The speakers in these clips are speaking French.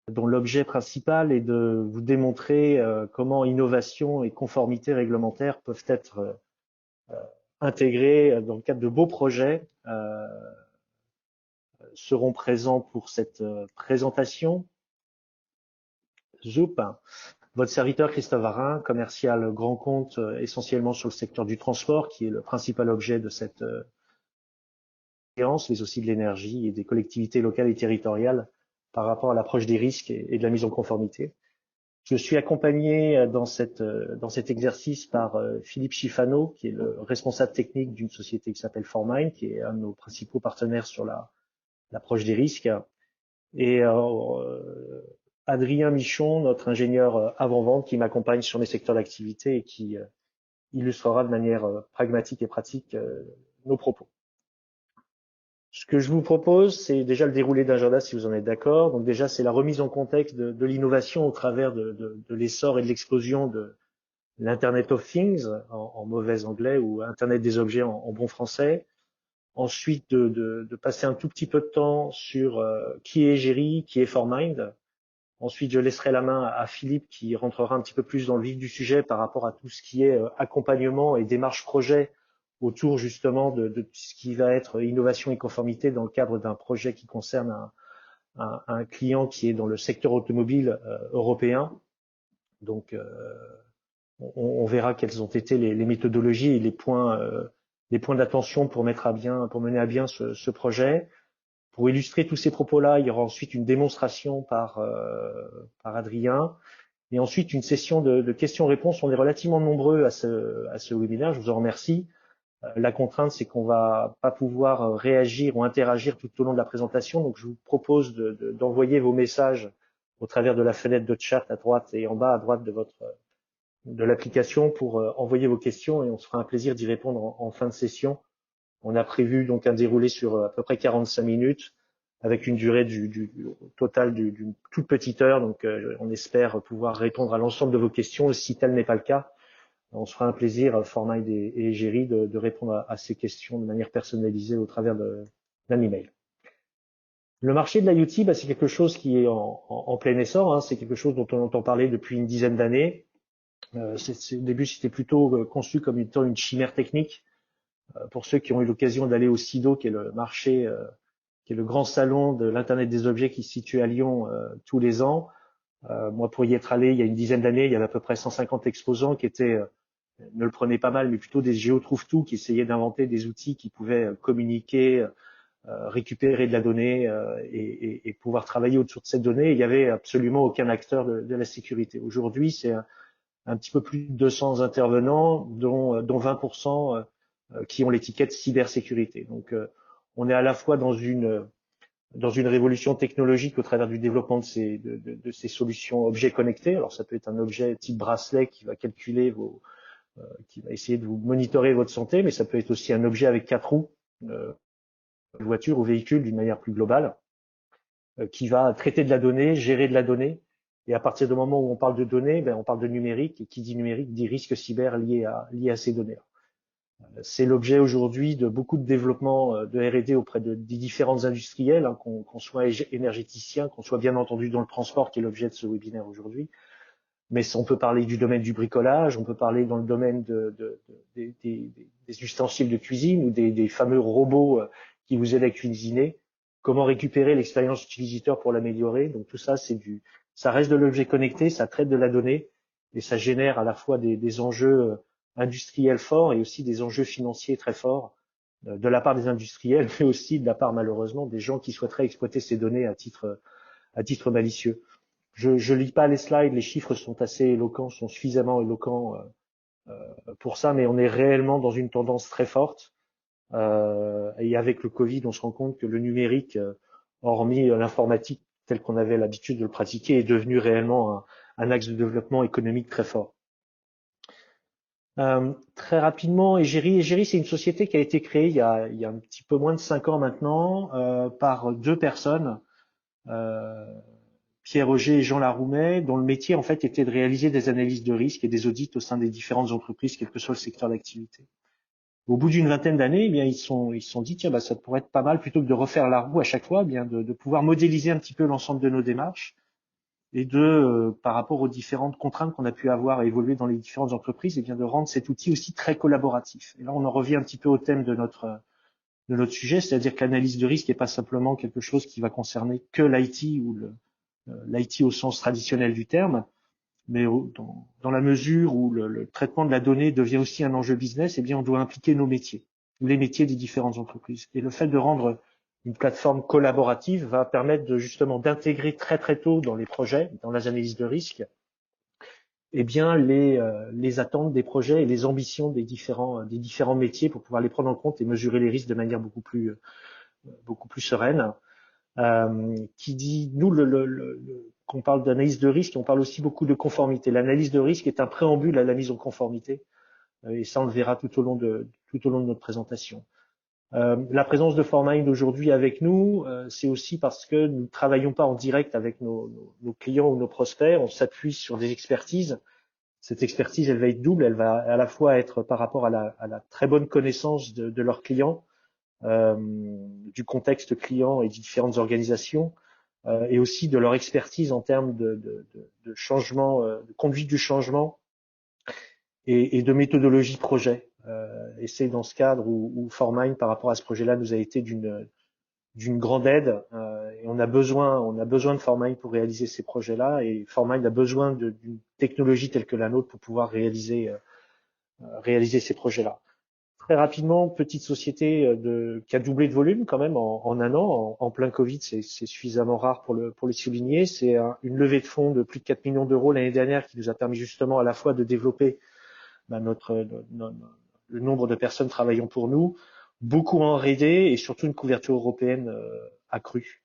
dont l'objet principal est de vous démontrer comment innovation et conformité réglementaire peuvent être intégrées dans le cadre de beaux projets. Seront présents pour cette présentation. Zoup. Votre serviteur Christophe Varin, commercial grand compte essentiellement sur le secteur du transport, qui est le principal objet de cette séance, mais aussi de l'énergie et des collectivités locales et territoriales par rapport à l'approche des risques et de la mise en conformité. Je suis accompagné dans cet exercice par Philippe Schifano, qui est le responsable technique d'une société qui s'appelle Formind, qui est un de nos principaux partenaires sur l'approche des risques, et Adrien Michon, notre ingénieur avant-vente, qui m'accompagne sur mes secteurs d'activité et qui illustrera de manière pragmatique et pratique nos propos. Ce que je vous propose, c'est déjà le déroulé d'agenda, si vous en êtes d'accord. Donc déjà, c'est la remise en contexte de l'innovation au travers de l'essor et de l'explosion de l'Internet of Things, en mauvais anglais, ou Internet des objets en bon français. Ensuite, de passer un tout petit peu de temps sur qui est Géry, qui est Formind. Ensuite, je laisserai la main à Philippe qui rentrera un petit peu plus dans le vif du sujet par rapport à tout ce qui est accompagnement et démarche projet autour justement de ce qui va être innovation et conformité dans le cadre d'un projet qui concerne un client qui est dans le secteur automobile européen. Donc, on verra quelles ont été les méthodologies et les points d'attention pour mener à bien ce projet. Pour illustrer tous ces propos-là, il y aura ensuite une démonstration par Adrien et ensuite une session de questions-réponses. On est relativement nombreux à ce webinaire, je vous en remercie. La contrainte, c'est qu'on va pas pouvoir réagir ou interagir tout au long de la présentation, donc je vous propose d'envoyer vos messages au travers de la fenêtre de chat à droite et en bas à droite de l'application pour envoyer vos questions et on se fera un plaisir d'y répondre en fin de session. On a prévu donc un déroulé sur à peu près 45 minutes avec une durée du total d'une toute petite heure. Donc, on espère pouvoir répondre à l'ensemble de vos questions. Si tel n'est pas le cas, on se fera un plaisir, Formind et Géry, de répondre à ces questions de manière personnalisée au travers d'un email. Le marché de l'IoT, c'est quelque chose qui est en plein essor. Hein. C'est quelque chose dont on entend parler depuis une dizaine d'années. Au début, c'était plutôt conçu comme étant une chimère technique. Pour ceux qui ont eu l'occasion d'aller au SIDO, qui est le marché, qui est le grand salon de l'Internet des objets qui se situe à Lyon tous les ans. Moi, pour y être allé il y a une dizaine d'années, il y avait à peu près 150 exposants qui étaient, ne le prenaient pas mal, mais plutôt des géotrouve-tout qui essayaient d'inventer des outils qui pouvaient communiquer, récupérer de la donnée et pouvoir travailler autour de cette donnée. Il n'y avait absolument aucun acteur de la sécurité. Aujourd'hui, c'est un petit peu plus de 200 intervenants, dont 20% qui ont l'étiquette cybersécurité. Donc, on est à la fois dans une révolution technologique au travers du développement de ces solutions objets connectés. Alors, ça peut être un objet type bracelet qui va calculer qui va essayer de vous monitorer votre santé, mais ça peut être aussi un objet avec 4 roues, voiture ou véhicule d'une manière plus globale, qui va traiter de la donnée, gérer de la donnée. Et à partir du moment où on parle de données, on parle de numérique. Et qui dit numérique dit risque cyber lié à ces données-là. C'est l'objet aujourd'hui de beaucoup de développement de R&D auprès des différents industriels, hein, qu'on soit énergéticien, qu'on soit bien entendu dans le transport, qui est l'objet de ce webinaire aujourd'hui. Mais on peut parler du domaine du bricolage, on peut parler dans le domaine des ustensiles de cuisine ou des fameux robots qui vous aident à cuisiner. Comment récupérer l'expérience utilisateur pour l'améliorer. Donc tout ça, ça reste de l'objet connecté, ça traite de la donnée et ça génère à la fois des enjeux industriels forts et aussi des enjeux financiers très forts de la part des industriels, mais aussi de la part malheureusement des gens qui souhaiteraient exploiter ces données à titre malicieux. Je lis pas les slides, les chiffres sont assez éloquents, sont suffisamment éloquents pour ça, mais on est réellement dans une tendance très forte. Et avec le Covid, on se rend compte que le numérique, hormis l'informatique tel qu'on avait l'habitude de le pratiquer, est devenu réellement un axe de développement économique très fort. Très rapidement, Egeri, c'est une société qui a été créée il y a un petit peu moins de 5 ans maintenant par 2 personnes, Pierre Auger et Jean Laroumet, dont le métier en fait était de réaliser des analyses de risque et des audits au sein des différentes entreprises, quel que soit le secteur d'activité. Au bout d'une vingtaine d'années, ils se sont dit tiens, ça pourrait être pas mal plutôt que de refaire la roue à chaque fois, de pouvoir modéliser un petit peu l'ensemble de nos démarches et de, par rapport aux différentes contraintes qu'on a pu avoir à évoluer dans les différentes entreprises, et bien de rendre cet outil aussi très collaboratif. Et là, on en revient un petit peu au thème de notre sujet, c'est-à-dire que l'analyse de risque n'est pas simplement quelque chose qui va concerner que l'IT ou l'IT au sens traditionnel du terme, mais dans la mesure où le traitement de la donnée devient aussi un enjeu business, eh bien, on doit impliquer nos métiers, ou les métiers des différentes entreprises. Et le fait de rendre une plateforme collaborative va permettre justement d'intégrer très très tôt dans les projets, dans les analyses de risque, eh bien les attentes des projets et les ambitions des différents métiers pour pouvoir les prendre en compte et mesurer les risques de manière beaucoup plus sereine. Qui dit, nous, qu'on parle d'analyse de risque, on parle aussi beaucoup de conformité. L'analyse de risque est un préambule à la mise en conformité, et ça on le verra tout au long de notre présentation. La présence de Formind aujourd'hui avec nous, c'est aussi parce que nous ne travaillons pas en direct avec nos clients ou nos prospects, on s'appuie sur des expertises. Cette expertise, elle va être double, elle va à la fois être par rapport à la très bonne connaissance de leurs clients, du contexte client et des différentes organisations, et aussi de leur expertise en termes de changement, de conduite du changement et de méthodologie projet. Et c'est dans ce cadre où Formind, par rapport à ce projet-là, nous a été d'une grande aide. Et on a besoin de Formind pour réaliser ces projets-là. Et Formind a besoin d'une technologie telle que la nôtre pour pouvoir réaliser ces projets-là. Très rapidement, petite société qui a doublé de volume quand même en un an, en plein Covid, c'est suffisamment rare pour le souligner. C'est une levée de fonds de plus de 4 millions d'euros l'année dernière qui nous a permis justement à la fois de développer le nombre de personnes travaillant pour nous, beaucoup en R&D et surtout une couverture européenne accrue.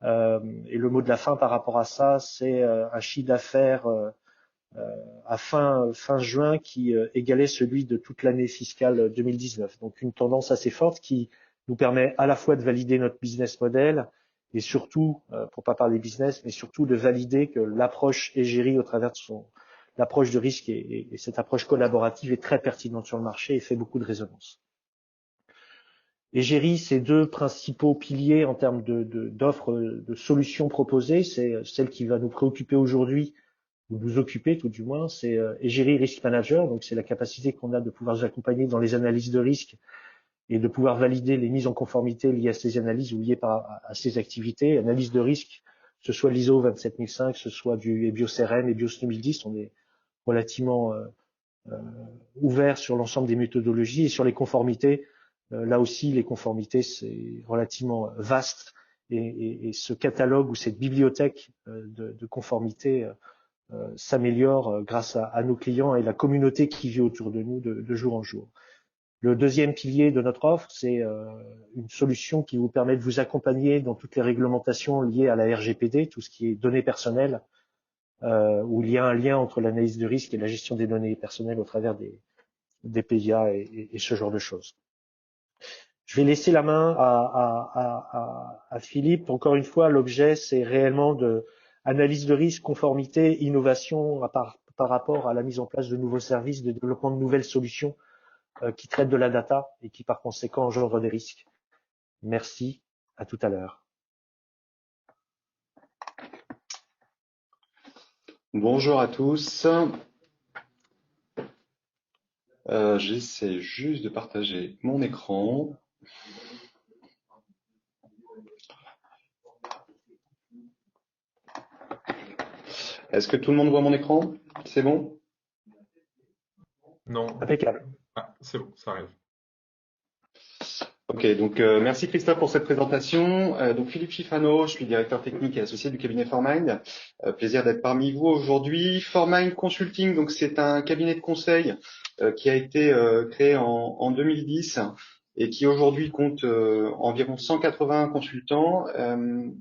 Et le mot de la fin par rapport à ça, c'est un chiffre d'affaires à fin juin qui égalait celui de toute l'année fiscale 2019. Donc une tendance assez forte qui nous permet à la fois de valider notre business model et surtout, pour pas parler business, mais surtout de valider que l'approche Égérie au travers de l'approche de risque et cette approche collaborative est très pertinente sur le marché et fait beaucoup de résonance. Égérie, ces deux principaux piliers en termes d'offres, de solutions proposées, c'est celle qui va nous préoccuper aujourd'hui, ou nous occuper tout du moins, c'est Égérie Risk Manager, donc c'est la capacité qu'on a de pouvoir nous accompagner dans les analyses de risque et de pouvoir valider les mises en conformité liées à ces analyses ou liées à ces activités. Analyse de risque, que ce soit l'ISO 27005, que ce soit du EBIOS-RM, EBIOS 2010, on est relativement ouvert sur l'ensemble des méthodologies et sur les conformités. Là aussi, les conformités, c'est relativement vaste et ce catalogue ou cette bibliothèque de conformité s'améliore grâce à nos clients et la communauté qui vit autour de nous de jour en jour. Le deuxième pilier de notre offre, c'est une solution qui vous permet de vous accompagner dans toutes les réglementations liées à la RGPD, tout ce qui est données personnelles, où il y a un lien entre l'analyse de risque et la gestion des données personnelles au travers des PIA et ce genre de choses. Je vais laisser la main à Philippe. Encore une fois, l'objet, c'est réellement de analyse de risque, conformité, innovation par rapport à la mise en place de nouveaux services, de développement de nouvelles solutions qui traitent de la data et qui, par conséquent, engendrent des risques. Merci. À tout à l'heure. Bonjour à tous. J'essaie juste de partager mon écran. Est-ce que tout le monde voit mon écran? C'est bon? Non. Impeccable. Ah, c'est bon, ça arrive. Ok, donc merci Christophe pour cette présentation. Donc Philippe Chifano, je suis directeur technique et associé du cabinet Formind. Plaisir d'être parmi vous aujourd'hui. Formind Consulting, donc c'est un cabinet de conseil qui a été créé en 2010 et qui aujourd'hui compte environ 180 consultants.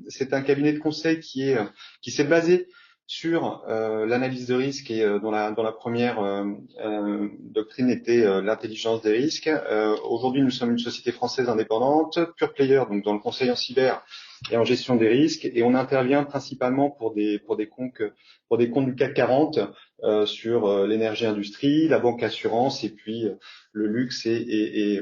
C'est un cabinet de conseil qui s'est basé sur l'analyse de risque et dont la première doctrine était l'intelligence des risques. Aujourd'hui, nous sommes une société française indépendante, pure player, donc dans le conseil en cyber et en gestion des risques, et on intervient principalement pour des comptes du CAC 40 sur l'énergie industrie, la banque assurance et puis le luxe et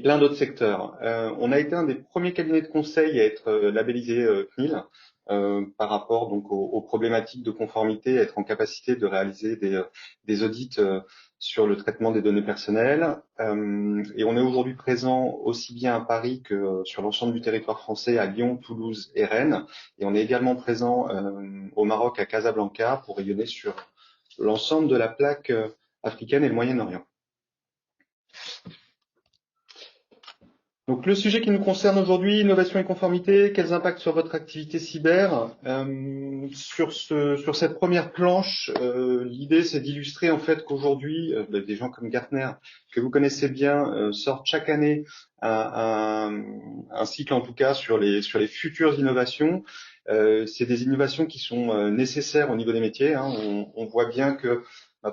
plein d'autres secteurs. On a été un des premiers cabinets de conseil à être labellisé CNIL. par rapport donc aux problématiques de conformité, être en capacité de réaliser des audits sur le traitement des données personnelles. Et on est aujourd'hui présent aussi bien à Paris que sur l'ensemble du territoire français, à Lyon, Toulouse et Rennes. Et on est également présent au Maroc, à Casablanca, pour rayonner sur l'ensemble de la plaque africaine et le Moyen-Orient. Donc le sujet qui nous concerne aujourd'hui, innovation et conformité, quels impacts sur votre activité cyber? Sur cette première planche, l'idée c'est d'illustrer en fait qu'aujourd'hui, des gens comme Gartner, que vous connaissez bien, sortent chaque année un cycle en tout cas sur les futures innovations. C'est des innovations qui sont nécessaires au niveau des métiers. Hein. On voit bien que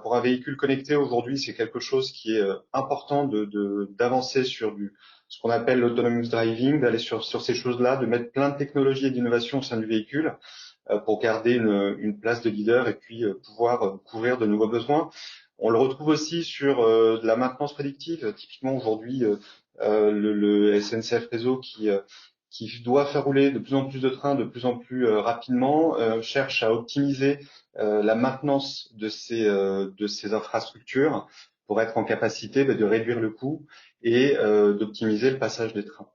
pour un véhicule connecté aujourd'hui, c'est quelque chose qui est important d'avancer sur ce qu'on appelle l'autonomous driving, d'aller sur ces choses-là, de mettre plein de technologies et d'innovations au sein du véhicule pour garder une place de leader et puis pouvoir couvrir de nouveaux besoins. On le retrouve aussi sur de la maintenance prédictive. Typiquement aujourd'hui, le SNCF Réseau qui doit faire rouler de plus en plus de trains de plus en plus rapidement, cherche à optimiser la maintenance de ces infrastructures pour être en capacité de réduire le coût et d'optimiser le passage des trains.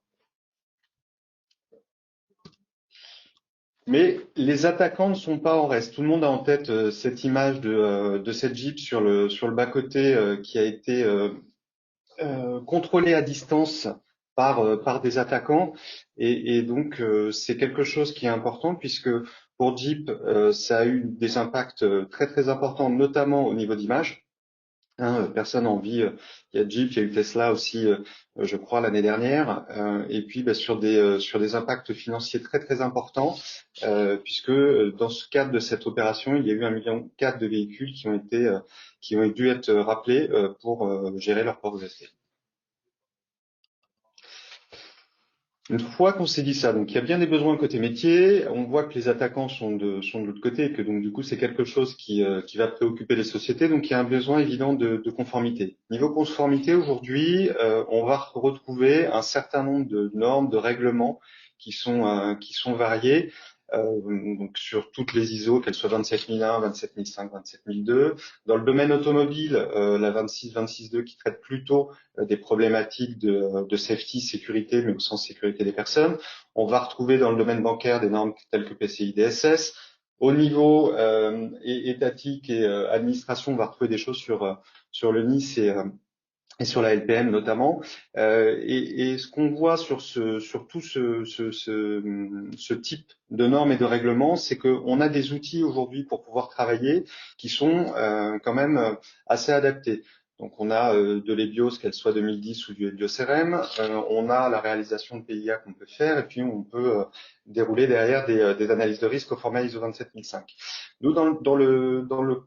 Mais les attaquants ne sont pas en reste. Tout le monde a en tête cette image de cette Jeep sur le bas-côté qui a été contrôlée à distance par des attaquants. Et donc, c'est quelque chose qui est important puisque pour Jeep, ça a eu des impacts très très importants, notamment au niveau d'image. Personne n'a envie. Il y a Jeep, il y a eu Tesla aussi, je crois l'année dernière, et puis sur des impacts financiers très très importants, puisque dans ce cadre de cette opération, il y a eu 1,4 million de véhicules qui ont dû être rappelés pour gérer leur pauvreté. Une fois qu'on s'est dit ça, donc il y a bien des besoins côté métier, on voit que les attaquants sont de l'autre côté et que donc du coup c'est quelque chose qui va préoccuper les sociétés, donc il y a un besoin évident de conformité. Niveau conformité, aujourd'hui, on va retrouver un certain nombre de normes, de règlements qui sont variés. Donc sur toutes les ISO, qu'elles soient 27001, 27005, 27002. Dans le domaine automobile, la 26-26.2 qui traite plutôt des problématiques de safety, sécurité, mais au sens sécurité des personnes. On va retrouver dans le domaine bancaire des normes telles que PCI DSS. Au niveau étatique et administration, on va retrouver des choses sur le NIS et sur la LPM notamment, et ce qu'on voit sur tout ce type de normes et de règlements, c'est qu'on a des outils aujourd'hui pour pouvoir travailler qui sont quand même assez adaptés. Donc on a de l'EBIOS, qu'elle soit 2010 ou du EBIOS-RM, on a la réalisation de PIA qu'on peut faire, et puis on peut dérouler derrière des analyses de risque au format ISO 27005. Nous, dans le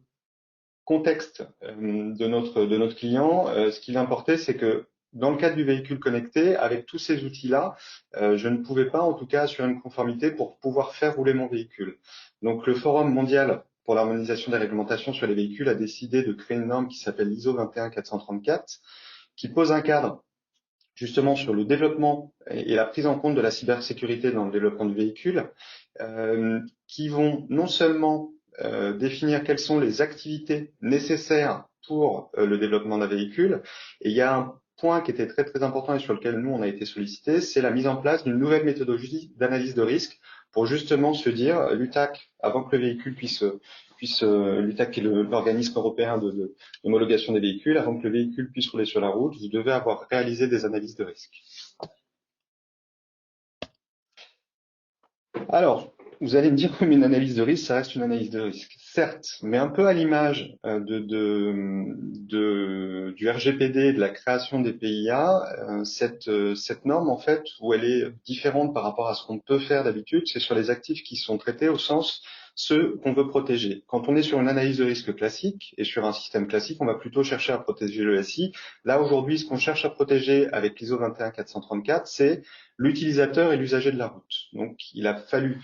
contexte de notre client, ce qui l'importait, c'est que dans le cadre du véhicule connecté, avec tous ces outils-là, je ne pouvais pas, en tout cas, assurer une conformité pour pouvoir faire rouler mon véhicule. Donc, le Forum mondial pour l'harmonisation des réglementations sur les véhicules a décidé de créer une norme qui s'appelle l'ISO 21434, qui pose un cadre justement sur le développement et la prise en compte de la cybersécurité dans le développement du véhicule, qui vont non seulement définir quelles sont les activités nécessaires pour le développement d'un véhicule. Et il y a un point qui était très très important et sur lequel nous on a été sollicité, c'est la mise en place d'une nouvelle méthodologie d'analyse de risque pour justement se dire l'UTAC, avant que le véhicule puisse l'UTAC qui est l'organisme européen d'homologation des véhicules, avant que le véhicule puisse rouler sur la route, vous devez avoir réalisé des analyses de risque. Alors, vous allez me dire, mais une analyse de risque, ça reste une analyse de risque. Certes, mais un peu à l'image du RGPD, de la création des PIA, cette norme, en fait, où elle est différente par rapport à ce qu'on peut faire d'habitude, c'est sur les actifs qui sont traités au sens ceux qu'on veut protéger. Quand on est sur une analyse de risque classique et sur un système classique, on va plutôt chercher à protéger le SI. Là, aujourd'hui, ce qu'on cherche à protéger avec l'ISO 21434, c'est l'utilisateur et l'usager de la route. Donc, il a fallu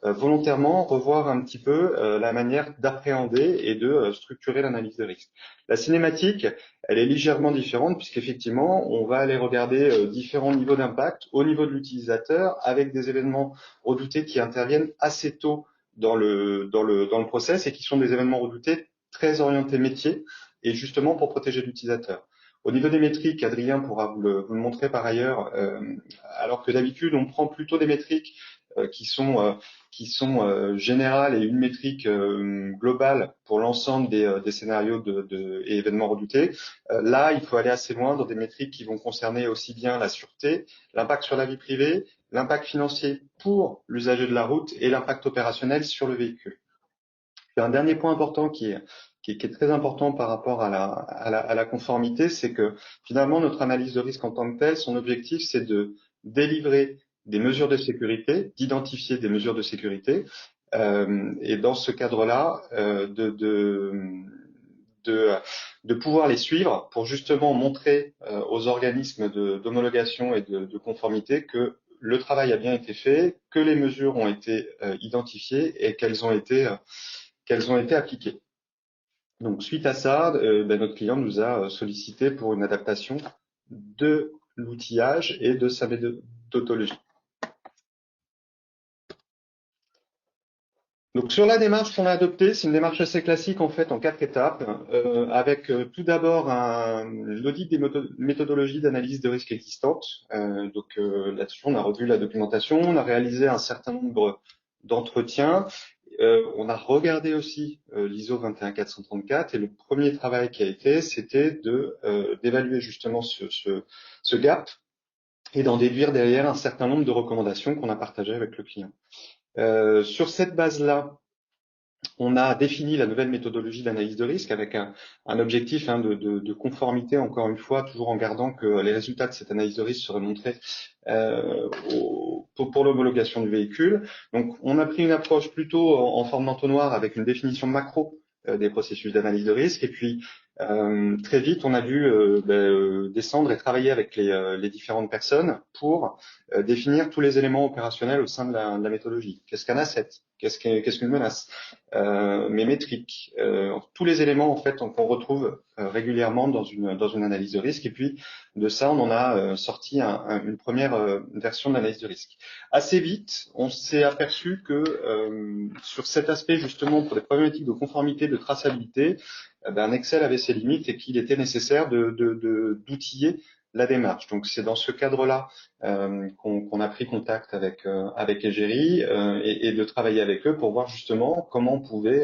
volontairement revoir un petit peu la manière d'appréhender et de structurer l'analyse de risque. La cinématique, elle est légèrement différente puisqu'effectivement, on va aller regarder différents niveaux d'impact au niveau de l'utilisateur avec des événements redoutés qui interviennent assez tôt dans le process et qui sont des événements redoutés très orientés métier et justement pour protéger l'utilisateur. Au niveau des métriques, Adrien pourra vous le montrer par ailleurs, alors que d'habitude, on prend plutôt des métriques qui sont générales et une métrique globale pour l'ensemble des scénarios et événements redoutés. Là, il faut aller assez loin dans des métriques qui vont concerner aussi bien la sûreté, l'impact sur la vie privée, l'impact financier pour l'usager de la route et l'impact opérationnel sur le véhicule. Et un dernier point important qui est très important par rapport à la conformité, c'est que finalement notre analyse de risque en tant que telle, son objectif, c'est de délivrer des mesures de sécurité, d'identifier des mesures de sécurité, et dans ce cadre-là, de pouvoir les suivre pour justement montrer aux organismes d'homologation et de conformité que le travail a bien été fait, que les mesures ont été identifiées et qu'elles ont été appliquées. Donc, suite à ça, notre client nous a sollicité pour une adaptation de l'outillage et de sa méthodologie. Donc, sur la démarche qu'on a adoptée, c'est une démarche assez classique en fait en 4 étapes, avec tout d'abord l'audit des méthodologies d'analyse de risque existantes. Là-dessus, on a revu la documentation, on a réalisé un certain nombre d'entretiens. On a regardé aussi l'ISO 21434 et le premier travail qui a été, c'était d'évaluer justement ce gap et d'en déduire derrière un certain nombre de recommandations qu'on a partagées avec le client. Sur cette base-là, on a défini la nouvelle méthodologie d'analyse de risque avec un objectif de conformité, encore une fois, toujours en gardant que les résultats de cette analyse de risque seraient montrés pour l'homologation du véhicule. Donc, on a pris une approche plutôt en forme d'entonnoir avec une définition macro des processus d'analyse de risque. Et puis, très vite, on a dû descendre et travailler avec les différentes personnes pour définir tous les éléments opérationnels au sein de la méthodologie. Qu'est-ce qu'un asset? Qu'est-ce qu'une menace? Mes métriques, tous les éléments en fait qu'on retrouve régulièrement dans une analyse de risque. Et puis de ça, on en a sorti une première version de l'analyse de risque. Assez vite, on s'est aperçu que sur cet aspect justement pour des problématiques de conformité, de traçabilité, Excel avait ses limites et qu'il était nécessaire d'outiller la démarche. Donc c'est dans ce cadre-là qu'on a pris contact avec Egeri et de travailler avec eux pour voir justement comment on pouvait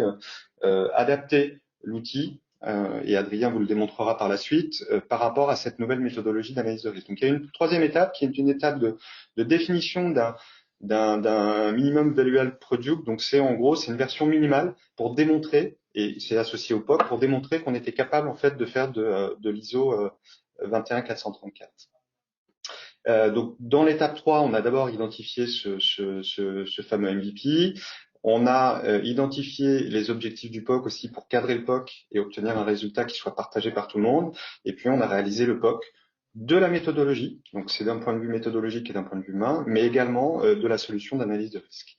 adapter l'outil, et Adrien vous le démontrera par la suite, par rapport à cette nouvelle méthodologie d'analyse de risque. Donc il y a une troisième étape qui est une étape de définition d'un minimum valuable product. Donc c'est en gros, c'est une version minimale pour démontrer, et c'est associé au POC, pour démontrer qu'on était capable en fait de faire de l'ISO 21434. Donc dans l'étape 3, on a d'abord identifié ce fameux MVP. On a identifié les objectifs du POC aussi pour cadrer le POC et obtenir un résultat qui soit partagé par tout le monde. Et puis on a réalisé le POC de la méthodologie, donc c'est d'un point de vue méthodologique et d'un point de vue humain, mais également de la solution d'analyse de risque.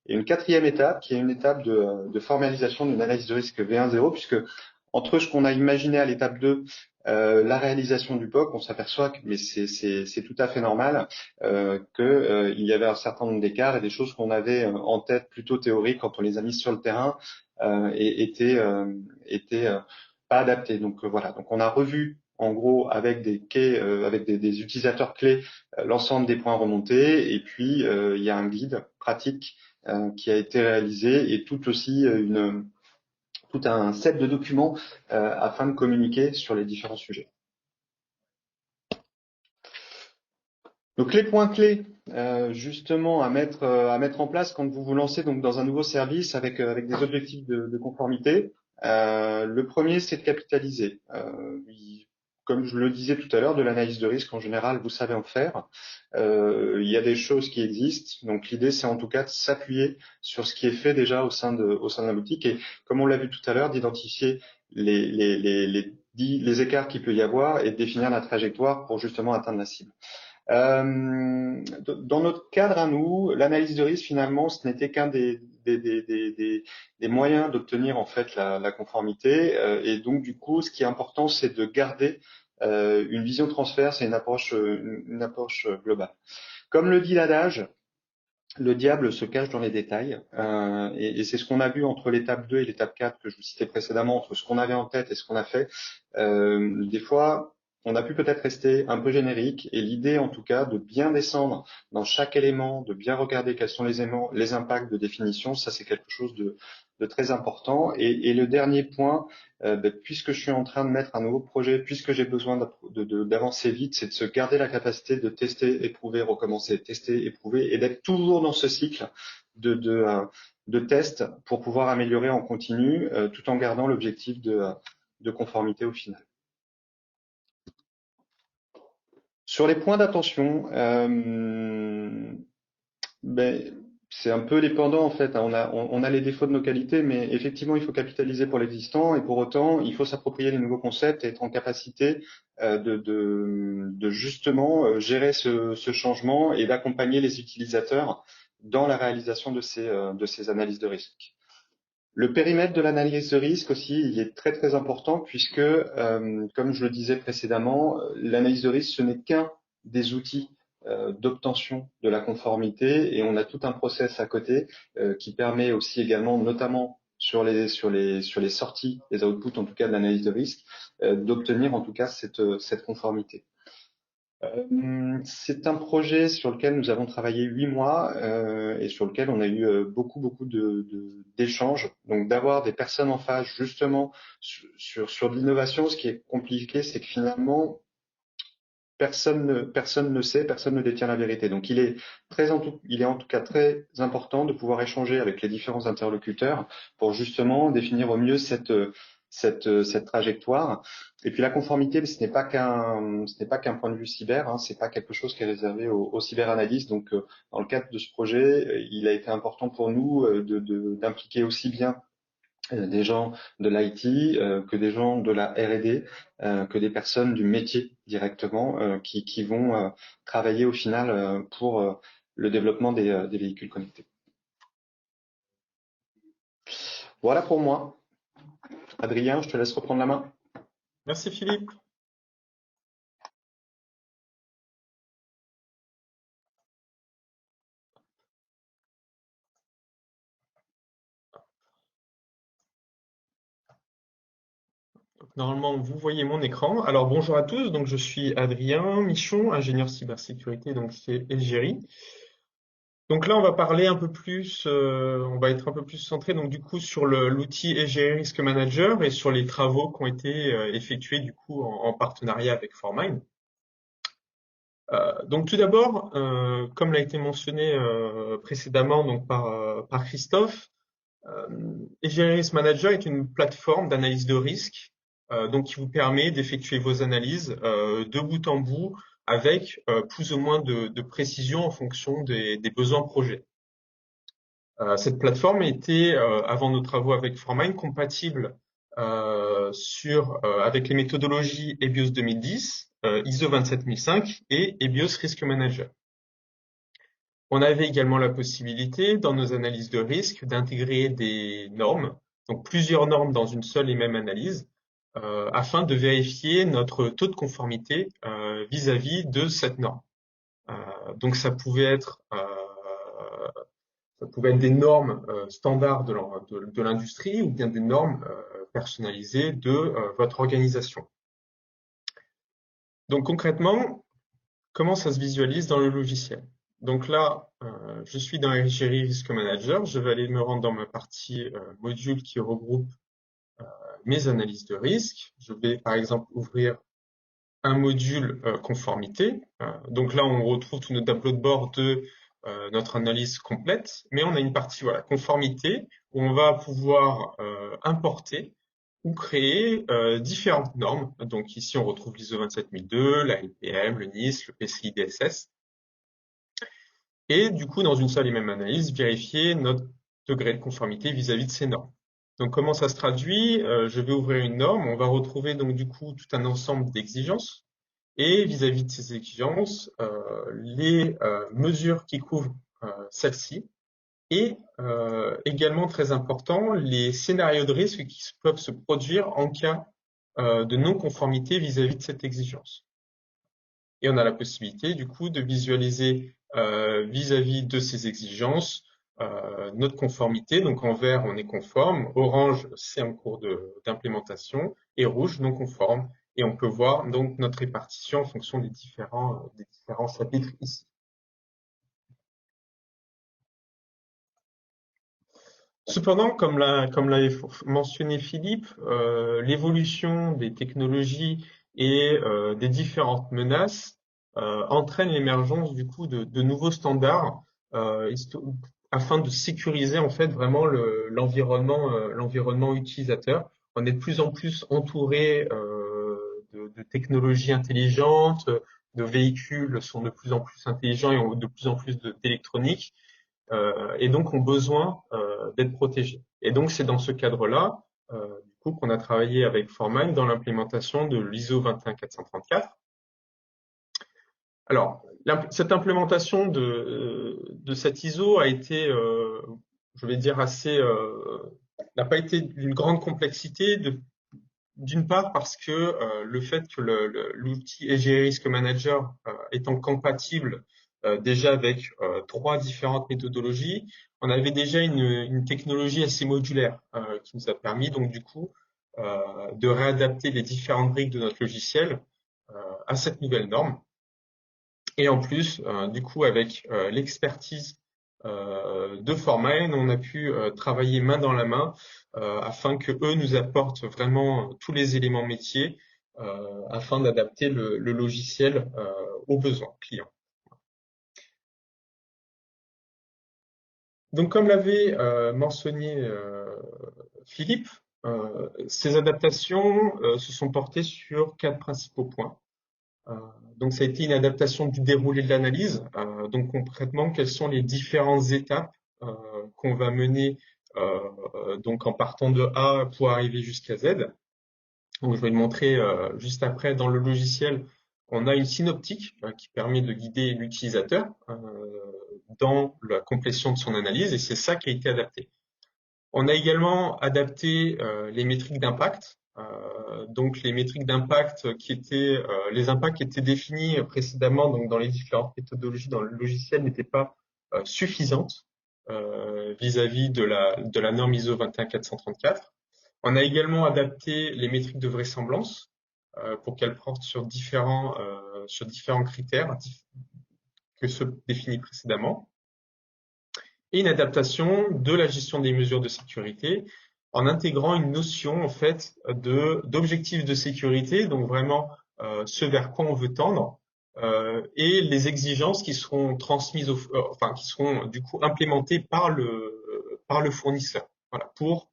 Et une quatrième étape qui est une étape de formalisation d'une analyse de risque V1.0, puisque entre ce qu'on a imaginé à l'étape 2, la réalisation du POC, on s'aperçoit que, mais c'est tout à fait normal, qu'il y avait un certain nombre d'écarts et des choses qu'on avait en tête plutôt théoriques quand on les a mises sur le terrain et étaient pas adaptées. Donc voilà, donc on a revu en gros avec des utilisateurs clés l'ensemble des points remontés et puis il y a un guide pratique qui a été réalisé et tout un set de documents afin de communiquer sur les différents sujets. Donc les points clés justement à mettre en place quand vous vous lancez donc dans un nouveau service avec des objectifs de conformité. Le premier, c'est de capitaliser. Comme je le disais tout à l'heure, de l'analyse de risque en général, vous savez en faire. Il y a des choses qui existent. Donc l'idée, c'est en tout cas de s'appuyer sur ce qui est fait déjà au sein de la boutique et comme on l'a vu tout à l'heure, d'identifier les écarts qu'il peut y avoir et de définir la trajectoire pour justement atteindre la cible. Dans notre cadre à nous, l'analyse de risque, finalement, ce n'était qu'un des moyens d'obtenir en fait la conformité. Et donc, du coup, ce qui est important, c'est de garder une vision transverse et une approche globale. Comme le dit l'adage, le diable se cache dans les détails, et c'est ce qu'on a vu entre l'étape 2 et l'étape 4 que je vous citais précédemment, entre ce qu'on avait en tête et ce qu'on a fait. Des fois, on a pu peut-être rester un peu générique, et l'idée en tout cas de bien descendre dans chaque élément, de bien regarder quels sont les impacts de définition, ça c'est quelque chose de très important. Et le dernier point, puisque je suis en train de mettre un nouveau projet, puisque j'ai besoin d'avancer vite, c'est de se garder la capacité de tester, éprouver, recommencer, tester, éprouver, et d'être toujours dans ce cycle de test pour pouvoir améliorer en continu, tout en gardant l'objectif de conformité au final. Sur les points d'attention, c'est un peu les pendants en fait. On a les défauts de nos qualités, mais effectivement, il faut capitaliser pour l'existant, et pour autant, il faut s'approprier les nouveaux concepts et être en capacité de justement gérer ce changement et d'accompagner les utilisateurs dans la réalisation de ces analyses de risque. Le périmètre de l'analyse de risque aussi, il est très très important puisque, comme je le disais précédemment, l'analyse de risque, ce n'est qu'un des outils d'obtention de la conformité, et on a tout un process à côté qui permet aussi également, notamment sur les sorties, les outputs en tout cas de l'analyse de risque, d'obtenir en tout cas cette conformité. C'est un projet sur lequel nous avons travaillé 8 mois et sur lequel on a eu beaucoup d'échanges. Donc d'avoir des personnes en face justement sur de l'innovation, ce qui est compliqué, c'est que finalement personne ne sait, personne ne détient la vérité. Donc il est en tout cas très important de pouvoir échanger avec les différents interlocuteurs pour justement définir au mieux cette trajectoire. Et puis la conformité, ce n'est pas qu'un point de vue cyber, hein, c'est pas quelque chose qui est réservé aux cyberanalystes. Donc dans le cadre de ce projet, il a été important pour nous d'impliquer aussi bien des gens de l'IT, que des gens de la R&D, que des personnes du métier directement, qui vont travailler au final pour le développement des véhicules connectés. Voilà pour moi. Adrien, je te laisse reprendre la main. Merci Philippe. Normalement, vous voyez mon écran. Alors bonjour à tous, donc je suis Adrien Michon, ingénieur cybersécurité donc chez Egeri. Donc là, on va parler un peu plus, on va être un peu plus centré donc du coup sur l'outil Egeri Risk Manager et sur les travaux qui ont été effectués du coup en partenariat avec Formind. Donc tout d'abord, comme l'a été mentionné précédemment donc par Christophe, Egeri Risk Manager est une plateforme d'analyse de risque donc qui vous permet d'effectuer vos analyses de bout en bout avec plus ou moins de précision en fonction des besoins projets. Cette plateforme était, avant nos travaux avec Formind, compatible avec les méthodologies EBIOS 2010, ISO 27005 et EBIOS Risk Manager. On avait également la possibilité, dans nos analyses de risque, d'intégrer des normes, donc plusieurs normes dans une seule et même analyse, afin de vérifier notre taux de conformité vis-à-vis de cette norme. Donc ça pouvait être des normes standards de l'industrie ou bien des normes personnalisées de votre organisation. Donc concrètement, comment ça se visualise dans le logiciel? Donc là, je suis dans Egeri Risk Manager, je vais aller me rendre dans ma partie module qui regroupe mes analyses de risque. Je vais par exemple ouvrir un module conformité. Donc là, on retrouve tous nos tableaux de bord de notre analyse complète, mais on a une partie conformité où on va pouvoir importer ou créer différentes normes. Donc ici, on retrouve l'ISO 27002, la LPM, le NIS, le PCI DSS. Et du coup, dans une seule et même analyse, vérifier notre degré de conformité vis-à-vis de ces normes. Donc comment ça se traduit? Je vais ouvrir une norme, on va retrouver donc du coup tout un ensemble d'exigences. et vis-à-vis de ces exigences, les mesures qui couvrent celles-ci, et également très important, les scénarios de risque qui peuvent se produire en cas de non-conformité vis-à-vis de cette exigence. Et on a la possibilité du coup de visualiser vis-à-vis de ces exigences notre conformité. Donc en vert on est conforme, orange c'est en cours d'implémentation et rouge non conforme. Et on peut voir donc notre répartition en fonction des différents chapitres ici. Cependant, comme l'avait mentionné Philippe, l'évolution des technologies et des différentes menaces entraîne l'émergence du coup de nouveaux standards afin de sécuriser en fait vraiment l'environnement utilisateur. On est de plus en plus entouré de technologies intelligentes, de véhicules sont de plus en plus intelligents et ont de plus en plus d'électronique. Et donc ont besoin d'être protégés. Et donc c'est dans ce cadre-là, du coup, qu'on a travaillé avec Formine dans l'implémentation de l'ISO 21434. Alors, cette implémentation de cette ISO a été, je vais dire, n'a pas été d'une grande complexité, d'une part parce que le fait que l'outil EG Risk Manager étant compatible déjà avec 3 différentes méthodologies, on avait déjà une technologie assez modulaire qui nous a permis donc du coup de réadapter les différentes briques de notre logiciel à cette nouvelle norme. Et en plus, du coup, avec l'expertise de Formine, on a pu travailler main dans la main afin que eux nous apportent vraiment tous les éléments métiers afin d'adapter le logiciel aux besoins clients. Donc, comme l'avait mentionné Philippe, ces adaptations se sont portées sur 4 principaux points. Donc, ça a été une adaptation du déroulé de l'analyse. Donc, concrètement, quelles sont les différentes étapes qu'on va mener donc en partant de A pour arriver jusqu'à Z. Donc, je vais le montrer juste après. Dans le logiciel, on a une synoptique qui permet de guider l'utilisateur dans la complétion de son analyse, et c'est ça qui a été adapté. On a également adapté les métriques d'impact. Donc les métriques d'impact qui étaient les impacts qui étaient définis précédemment donc dans les différentes méthodologies dans le logiciel n'étaient pas suffisantes vis-à-vis de la norme ISO 21434. On a également adapté les métriques de vraisemblance pour qu'elles portent sur différents critères que ceux définis précédemment, et une adaptation de la gestion des mesures de sécurité en intégrant une notion en fait d'objectifs de sécurité, donc vraiment ce vers quoi on veut tendre, et les exigences qui seront transmises, qui seront du coup implémentées par le fournisseur, voilà, pour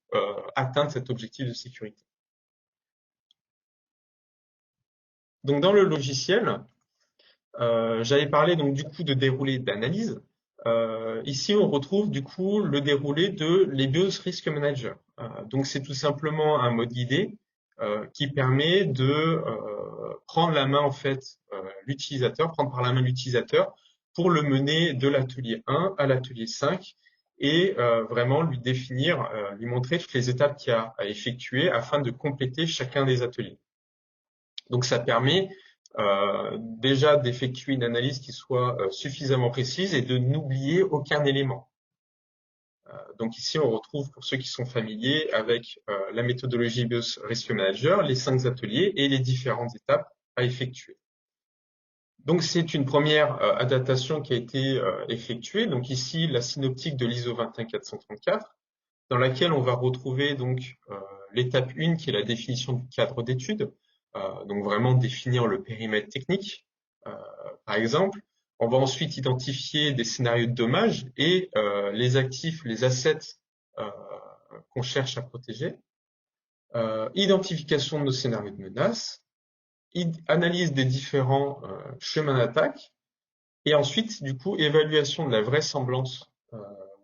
atteindre cet objectif de sécurité. Donc dans le logiciel, j'avais parlé donc du coup de déroulé d'analyse. Ici, on retrouve du coup le déroulé de l'EBIOS Risk Manager. Donc, c'est tout simplement un mode guidé qui permet de prendre par la main l'utilisateur pour le mener de l'atelier 1 à l'atelier 5 et vraiment lui montrer toutes les étapes qu'il y a à effectuer afin de compléter chacun des ateliers. Donc, ça permet déjà d'effectuer une analyse qui soit suffisamment précise et de n'oublier aucun élément. Donc ici, on retrouve, pour ceux qui sont familiers avec la méthodologie BIOS Risk Manager, les 5 ateliers et les différentes étapes à effectuer. Donc c'est une première adaptation qui a été effectuée. Donc ici, la synoptique de l'ISO 21434, dans laquelle on va retrouver donc l'étape 1 qui est la définition du cadre d'étude. Donc vraiment définir le périmètre technique, par exemple. On va ensuite identifier des scénarios de dommages et les actifs, les assets qu'on cherche à protéger. Identification de nos scénarios de menace, analyse des différents chemins d'attaque, et ensuite, du coup, évaluation de la vraisemblance, de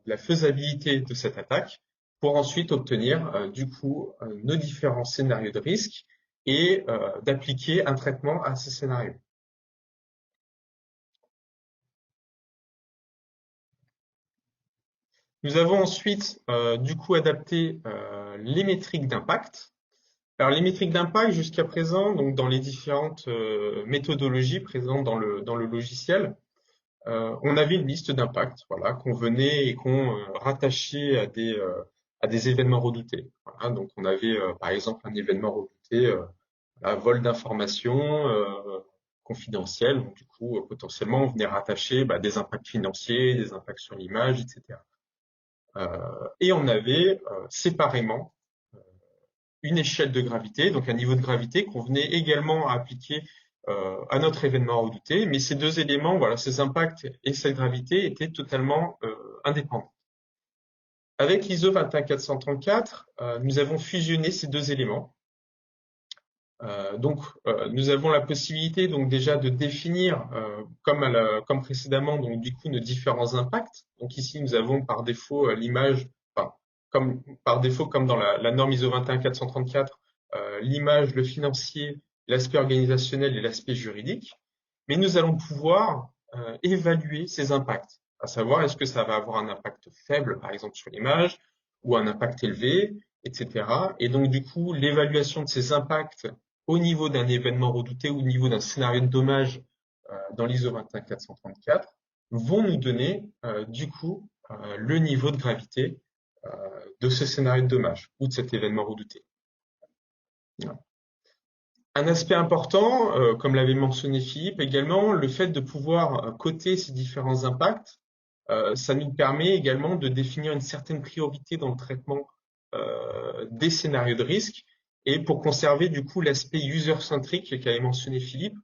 la faisabilité de cette attaque, pour ensuite obtenir, du coup, nos différents scénarios de risque et d'appliquer un traitement à ces scénarios. Nous avons ensuite du coup adapté les métriques d'impact. Alors les métriques d'impact jusqu'à présent, donc dans les différentes méthodologies présentes dans le logiciel, on avait une liste d'impact, voilà, qu'on venait et qu'on rattachait à des événements redoutés. Voilà, donc on avait par exemple un événement redouté, vol d'informations confidentielles. Donc du coup, potentiellement, on venait rattacher des impacts financiers, des impacts sur l'image, etc. Et on avait séparément une échelle de gravité, donc un niveau de gravité qu'on venait également à appliquer à notre événement redouté, mais ces deux éléments, voilà, ces impacts et cette gravité étaient totalement indépendants. Avec l'ISO 21434, nous avons fusionné ces deux éléments. Donc, nous avons la possibilité donc déjà de définir, comme précédemment, donc du coup nos différents impacts. Donc ici, nous avons par défaut l'image, enfin, par défaut comme dans la norme ISO 21434, l'image, le financier, l'aspect organisationnel et l'aspect juridique. Mais nous allons pouvoir évaluer ces impacts, à savoir est-ce que ça va avoir un impact faible, par exemple sur l'image, ou un impact élevé, etc. Et donc du coup, l'évaluation de ces impacts au niveau d'un événement redouté ou au niveau d'un scénario de dommage dans l'ISO 21434 vont nous donner du coup le niveau de gravité de ce scénario de dommage ou de cet événement redouté. Voilà. Un aspect important, comme l'avait mentionné Philippe également, le fait de pouvoir coter ces différents impacts, ça nous permet également de définir une certaine priorité dans le traitement des scénarios de risque. Et pour conserver du coup l'aspect user-centric qu'avait mentionné Philippe,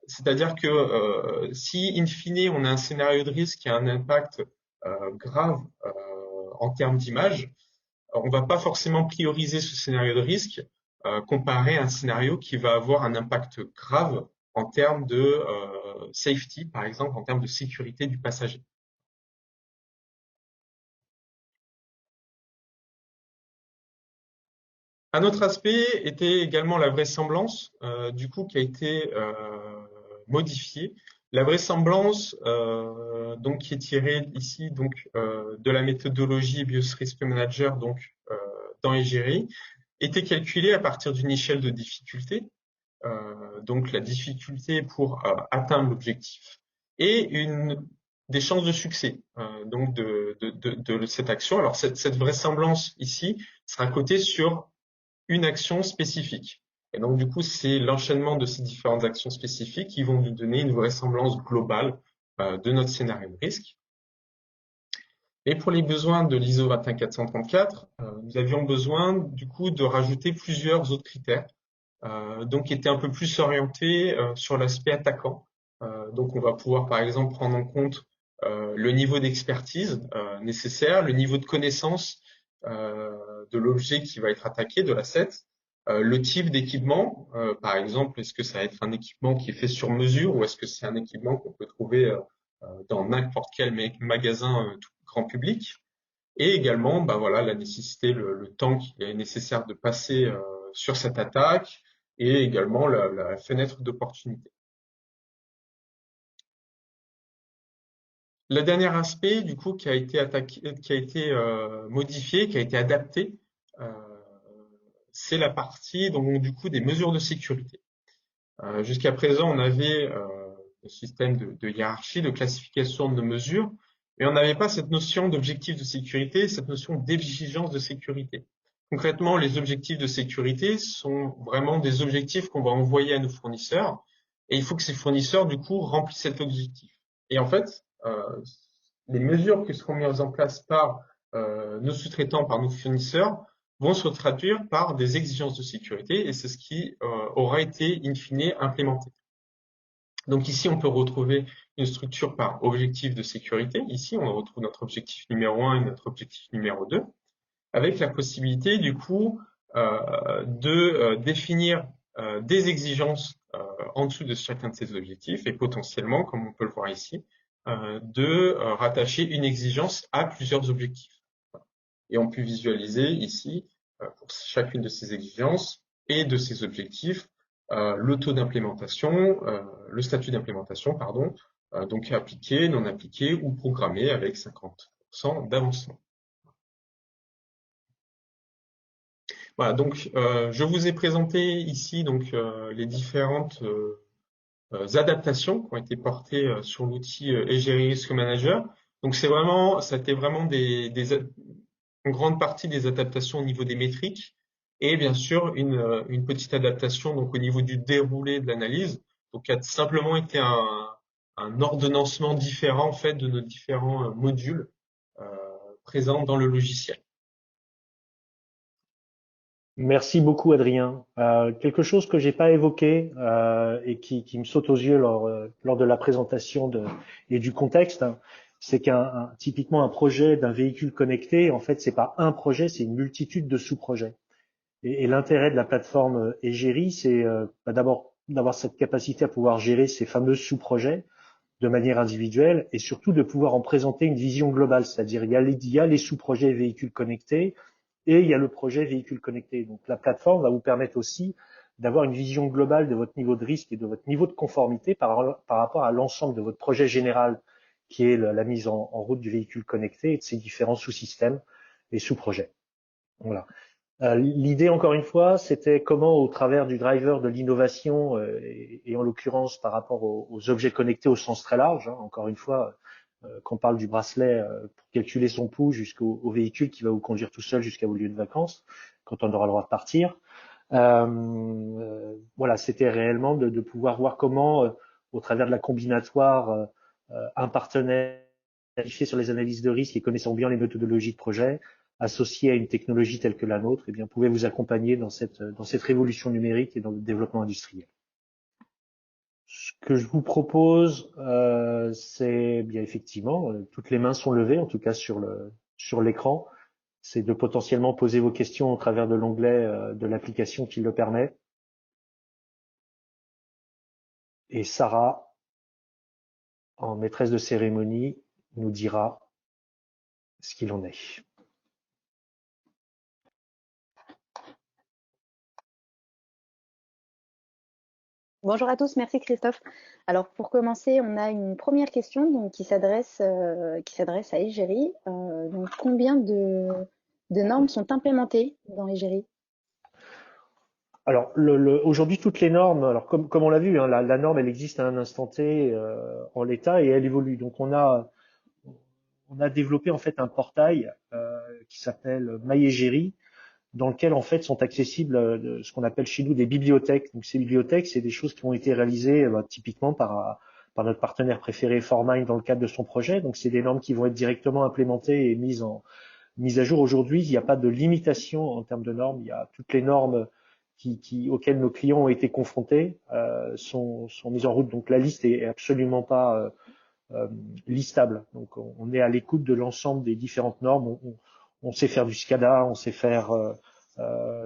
c'est-à-dire que si in fine on a un scénario de risque qui a un impact grave en termes d'image, on va pas forcément prioriser ce scénario de risque comparé à un scénario qui va avoir un impact grave en termes de safety, par exemple, en termes de sécurité du passager. Un autre aspect était également la vraisemblance, du coup, qui a été modifiée. La vraisemblance, donc, qui est tirée ici donc de la méthodologie BIOS Risk Manager, donc dans Egeri, était calculée à partir d'une échelle de difficulté, donc la difficulté pour atteindre l'objectif, et des chances de succès donc de cette action. Alors cette vraisemblance ici sera cotée sur une action spécifique. Et donc, du coup, c'est l'enchaînement de ces différentes actions spécifiques qui vont nous donner une vraisemblance globale de notre scénario de risque. Et pour les besoins de l'ISO 21434, nous avions besoin, du coup, de rajouter plusieurs autres critères, donc qui étaient un peu plus orientés sur l'aspect attaquant. Donc, on va pouvoir, par exemple, prendre en compte le niveau d'expertise nécessaire, le niveau de connaissance de l'objet qui va être attaqué, de l'asset, le type d'équipement, par exemple, est-ce que ça va être un équipement qui est fait sur mesure ou est-ce que c'est un équipement qu'on peut trouver dans n'importe quel magasin tout grand public, et également voilà, la nécessité, le temps qu'il est nécessaire de passer sur cette attaque, et également la fenêtre d'opportunité. Le dernier aspect, du coup, qui a été modifié, qui a été adapté, c'est la partie donc du coup des mesures de sécurité. Jusqu'à présent, on avait un système de hiérarchie, de classification de mesures, mais on n'avait pas cette notion d'objectif de sécurité, cette notion d'exigence de sécurité. Concrètement, les objectifs de sécurité sont vraiment des objectifs qu'on va envoyer à nos fournisseurs, et il faut que ces fournisseurs, du coup, remplissent cet objectif. Et en fait, les mesures qui seront mises en place par nos sous-traitants, par nos fournisseurs, vont se traduire par des exigences de sécurité, et c'est ce qui aura été in fine implémenté. Donc ici, on peut retrouver une structure par objectif de sécurité. Ici, on retrouve notre objectif numéro 1 et notre objectif numéro 2, avec la possibilité du coup de définir des exigences en dessous de chacun de ces objectifs, et potentiellement, comme on peut le voir ici, de rattacher une exigence à plusieurs objectifs. Et on peut visualiser ici, pour chacune de ces exigences et de ces objectifs, le taux d'implémentation, le statut d'implémentation, pardon, donc appliqué, non appliqué ou programmé avec 50 d'avancement. Voilà, donc je vous ai présenté ici donc les différentes adaptations qui ont été portées sur l'outil Egeri Risk Manager. Donc c'était vraiment une grande partie des adaptations au niveau des métriques et bien sûr une petite adaptation donc au niveau du déroulé de l'analyse. Donc qui a simplement été un ordonnancement différent en fait de nos différents modules euh, présents dans le logiciel. Merci beaucoup, Adrien. Quelque chose que j'ai pas évoqué et qui me saute aux yeux lors de la présentation et du contexte, hein, c'est typiquement un projet d'un véhicule connecté, en fait, c'est pas un projet, c'est une multitude de sous-projets. Et l'intérêt de la plateforme Egeri, c'est d'abord d'avoir cette capacité à pouvoir gérer ces fameux sous-projets de manière individuelle et surtout de pouvoir en présenter une vision globale, c'est-à-dire il y a les sous-projets véhicules connectés et il y a le projet véhicule connecté. Donc la plateforme va vous permettre aussi d'avoir une vision globale de votre niveau de risque et de votre niveau de conformité par rapport à l'ensemble de votre projet général qui est la mise en route du véhicule connecté et de ses différents sous-systèmes et sous-projets. Voilà. L'idée, encore une fois, c'était comment, au travers du driver de l'innovation, et en l'occurrence par rapport aux objets connectés au sens très large, hein, encore une fois, qu'on parle du bracelet pour calculer son pouls jusqu'au véhicule qui va vous conduire tout seul jusqu'à vos lieux de vacances, quand on aura le droit de partir. Voilà, c'était réellement de pouvoir voir comment, au travers de la combinatoire, un partenaire qualifié sur les analyses de risque et connaissant bien les méthodologies de projet, associé à une technologie telle que la nôtre, eh bien, pouvait vous accompagner dans cette révolution numérique et dans le développement industriel. Ce que je vous propose, c'est bien effectivement, toutes les mains sont levées, en tout cas sur l'écran, c'est de potentiellement poser vos questions au travers de l'onglet de l'application qui le permet. Et Sarah, en maîtresse de cérémonie, nous dira ce qu'il en est. Bonjour à tous, merci Christophe. Alors pour commencer, on a une première question donc, qui s'adresse à Egeri. Donc combien de normes sont implémentées dans Egeri? Alors aujourd'hui toutes les normes, alors comme on l'a vu, hein, la norme elle existe à un instant T en l'état et elle évolue. Donc on a développé en fait un portail qui s'appelle MyEgeri, dans lequel en fait sont accessibles ce qu'on appelle chez nous des bibliothèques. Donc ces bibliothèques, c'est des choses qui ont été réalisées typiquement par notre partenaire préféré Formine dans le cadre de son projet. Donc c'est des normes qui vont être directement implémentées et mises à jour. Aujourd'hui, il n'y a pas de limitation en termes de normes. Il y a toutes les normes auxquelles nos clients ont été confrontés sont mises en route. Donc la liste est absolument pas listable. Donc on est à l'écoute de l'ensemble des différentes normes. On sait faire du SCADA, on sait faire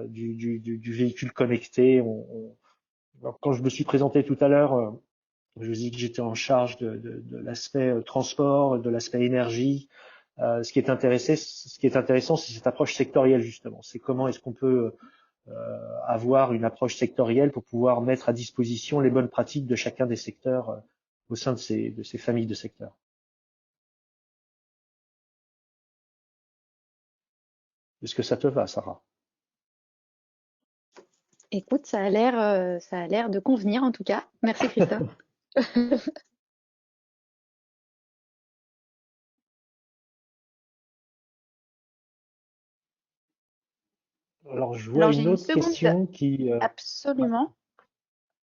du véhicule connecté. Alors, quand je me suis présenté tout à l'heure, je vous ai dit que j'étais en charge de l'aspect transport, de l'aspect énergie. Ce qui est intéressant, c'est cette approche sectorielle justement. C'est comment est-ce qu'on peut avoir une approche sectorielle pour pouvoir mettre à disposition les bonnes pratiques de chacun des secteurs au sein de ces familles de secteurs. Est-ce que ça te va, Sarah? Écoute, ça a l'air de convenir en tout cas. Merci Christophe. Alors, je vois j'ai une une autre seconde. question qui... Absolument.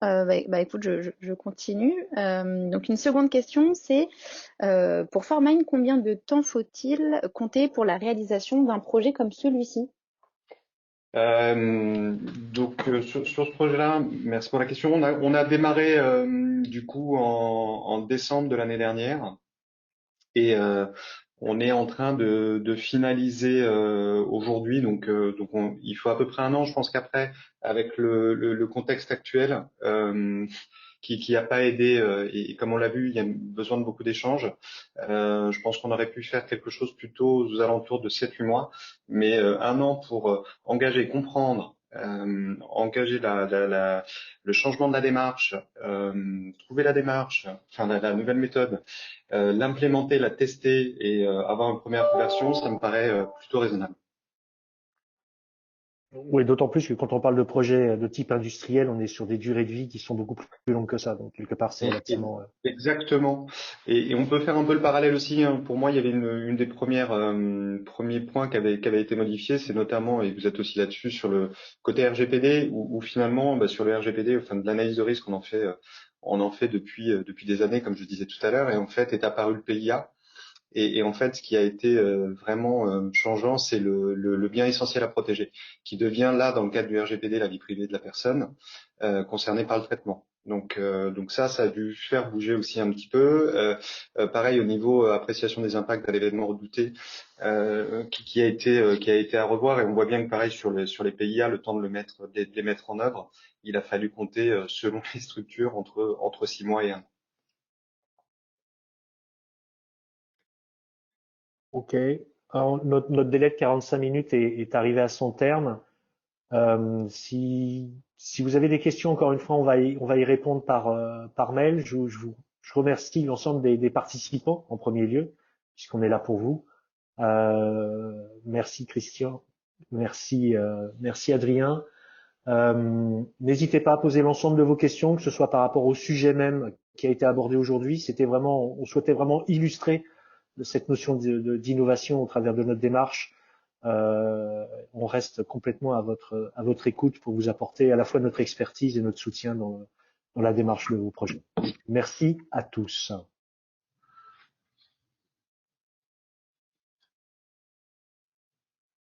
Écoute, je continue. Donc une seconde question, c'est pour Formine, combien de temps faut-il compter pour la réalisation d'un projet comme celui-ci? Sur ce projet-là, merci pour la question. On a démarré du coup en décembre de l'année dernière et on est en train de finaliser aujourd'hui. Il faut à peu près un an. Je pense qu'après, avec le contexte actuel qui a pas aidé et comme on l'a vu, il y a besoin de beaucoup d'échanges. Je pense qu'on aurait pu faire quelque chose plutôt aux alentours de 7-8 mois, mais un an pour engager, comprendre, engager le changement de la démarche, trouver la démarche, enfin la nouvelle méthode, l'implémenter, la tester et avoir une première version, ça me paraît plutôt raisonnable. Oui, d'autant plus que quand on parle de projets de type industriel, on est sur des durées de vie qui sont beaucoup plus longues que ça. Donc, quelque part, c'est relativement... Exactement. Et on peut faire un peu le parallèle aussi, hein. Pour moi, il y avait une des premiers points qui avait été modifié, c'est notamment, et vous êtes aussi là-dessus, sur le côté RGPD, où finalement, sur le RGPD, enfin de l'analyse de risque, on en fait depuis des années, comme je disais tout à l'heure, et en fait est apparu le PIA. Et en fait, ce qui a été vraiment changeant, c'est le bien essentiel à protéger, qui devient là, dans le cadre du RGPD, la vie privée de la personne concernée par le traitement. Donc ça a dû faire bouger aussi un petit peu. Pareil au niveau appréciation des impacts à l'événement redouté, qui a été à revoir. Et on voit bien que pareil sur les PIA, le temps de les mettre en œuvre, il a fallu compter selon les structures entre 6 mois et 1 an. OK. Alors, notre délai de 45 minutes est arrivé à son terme. Si vous avez des questions, encore une fois, on va y répondre par mail. Je remercie l'ensemble des participants en premier lieu, puisqu'on est là pour vous. Merci Christian, merci Adrien. N'hésitez pas à poser l'ensemble de vos questions, que ce soit par rapport au sujet même qui a été abordé aujourd'hui. On souhaitait vraiment illustrer cette notion d'innovation au travers de notre démarche. On reste complètement à votre écoute pour vous apporter à la fois notre expertise et notre soutien dans la démarche de vos projets. Merci à tous.